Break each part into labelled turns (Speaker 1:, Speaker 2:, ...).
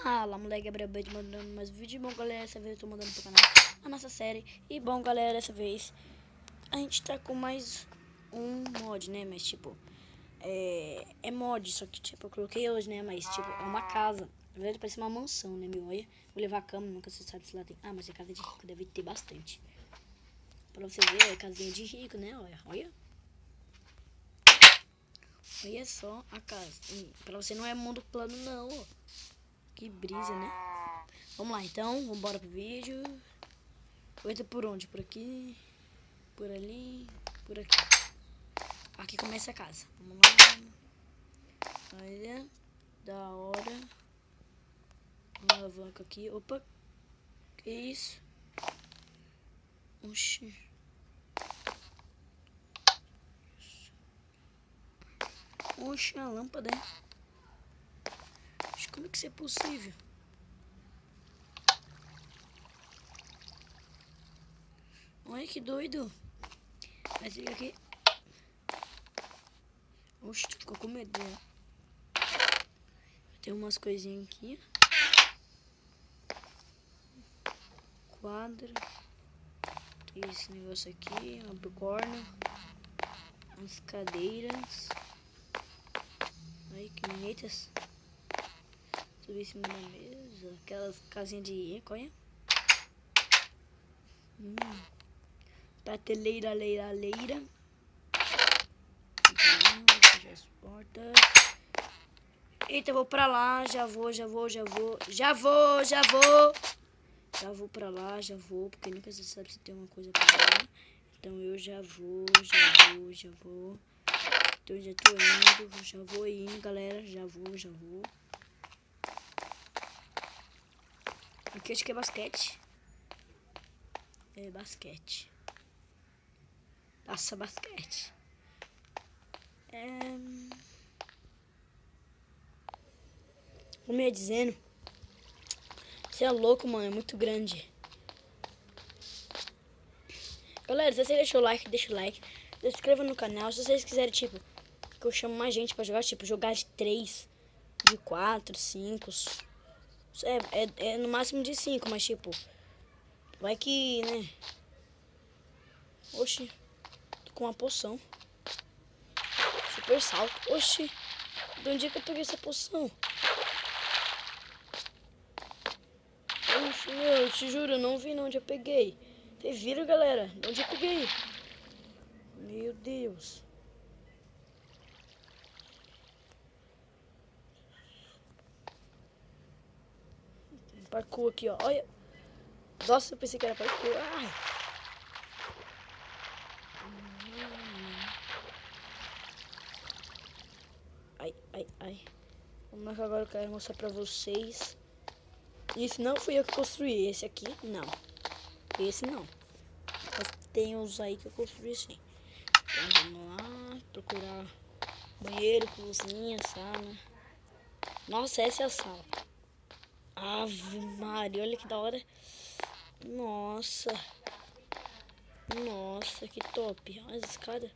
Speaker 1: Fala, moleque, Gabriel Bait mandando mais vídeo. Bom, galera, dessa vez eu tô mandando pro canal a nossa série. E bom, galera, dessa vez a gente tá com mais um mod, né? Mas tipo, é mod, só que tipo, eu coloquei hoje, né? Mas tipo, é uma casa. Na verdade parece uma mansão, né, meu? Olha, vou levar a cama, nunca se sabe se lá tem. Ah, mas é casa de rico, deve ter bastante. Pra você ver, é casinha de rico, né? Olha, olha. Olha só a casa. Pra você não é mundo plano, não, ó. Que brisa, né? Vamos lá, então. Vamos embora pro vídeo. Entra por onde? Por aqui. Por ali. Por aqui. Aqui começa a casa. Vamos lá. Olha. Da hora. Uma alavanca aqui. Opa. Que isso? Oxi. Oxi, a lâmpada, hein? Oxi, como é que isso é possível? Olha que doido. Mas fica aqui. Oxi, tu ficou com medo, né? Tem umas coisinhas aqui. Quadro. Tem esse negócio aqui. Uma bigorna. As cadeiras. Ai, que bonitas. Tudo em cima da mesa. Aquelas casinhas de conha. Prateleira, leira. Fechar as portas. Eita, eu vou pra lá. Já vou. Já vou pra lá, porque nunca se sabe se tem uma coisa pra lá. Então eu já vou. Então eu já tô indo, já vou indo, galera. Já vou. Aqui acho que é basquete. É basquete. Passa basquete. Como eu ia dizendo, você é louco, mano. É muito grande. Galera, se você deixou o like, deixa o like. Se inscreva no canal. Se vocês quiserem, tipo, que eu chamo mais gente pra jogar, tipo, jogar de 3, de 4, 5. É no máximo de 5, mas tipo, vai que, né? Oxi, tô com uma poção. Super salto. Oxi, de onde é que eu peguei essa poção? Oxi, eu te juro, eu não vi não onde eu peguei. Vocês viram, galera? De onde eu peguei? Meu Deus. Parkour aqui, ó. Olha. Nossa, eu pensei que era parkour. Ai. Vamos que agora eu quero mostrar pra vocês. Esse não fui eu que construí. Esse aqui, não. Esse não. Mas tem uns aí que eu construí sim. Então vamos lá. Procurar banheiro, cozinha, sala. Nossa, essa é a sala. Ave Maria, olha que da hora. Nossa, que top. Olha as escadas.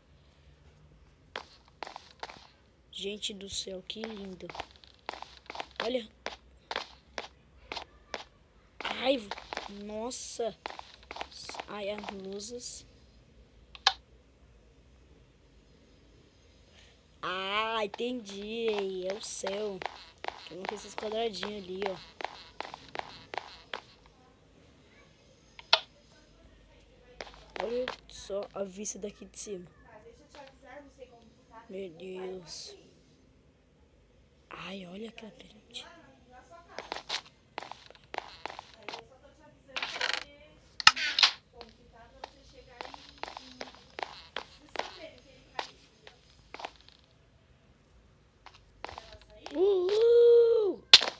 Speaker 1: Gente do céu, que lindo. Olha. Ai, nossa. Ai, as luzes. Ah, entendi. É o céu. Tem esses quadradinhos ali, ó. Olha só a vista daqui de cima. Meu Deus. Ai, olha aquela pirâmide.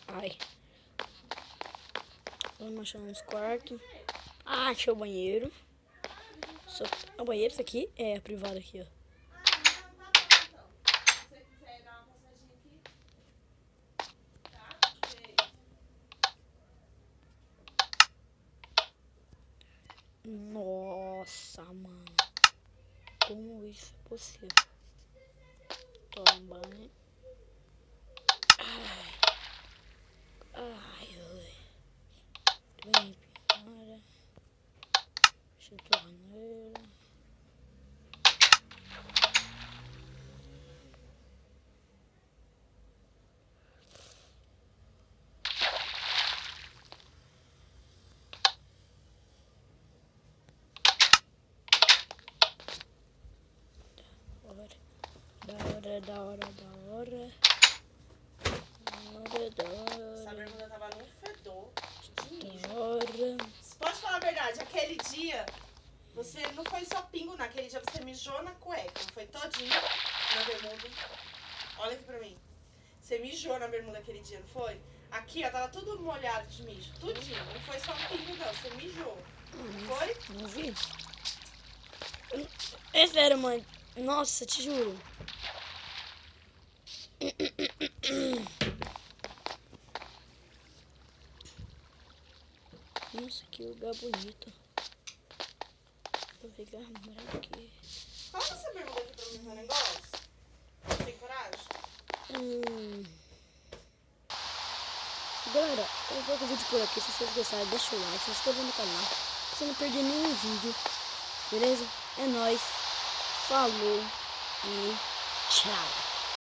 Speaker 1: Ai. Vamos achar uns quartos. Ah, achei o banheiro. O banheiro, isso aqui é privado aqui, ó. Nossa, mano. Como isso é possível? Toma banho. Ai. da hora.
Speaker 2: Essa bermuda tava num fedor de mijo.
Speaker 1: Da hora.
Speaker 2: Você pode falar a verdade, aquele dia, você não foi só pingo naquele dia, você mijou na cueca, não foi todinho na bermuda. Olha aqui pra mim. Você mijou na bermuda aquele dia, não foi? Aqui, ó, tava tudo molhado de mijo, tudinho. Não foi só um pingo não, você mijou. Não foi?
Speaker 1: Não vi. É sério, mãe. Nossa, te juro. Nossa, que lugar bonito. Vou pegar a mulher aqui.
Speaker 2: Coloca essa bermuda aqui pra mim ver um negócio. Tem coragem?
Speaker 1: Galera, eu vou com o vídeo por aqui. Se vocês gostaram, deixa o like, se inscreva no canal. Pra você não perder nenhum vídeo. Beleza? É nóis. Falou e tchau.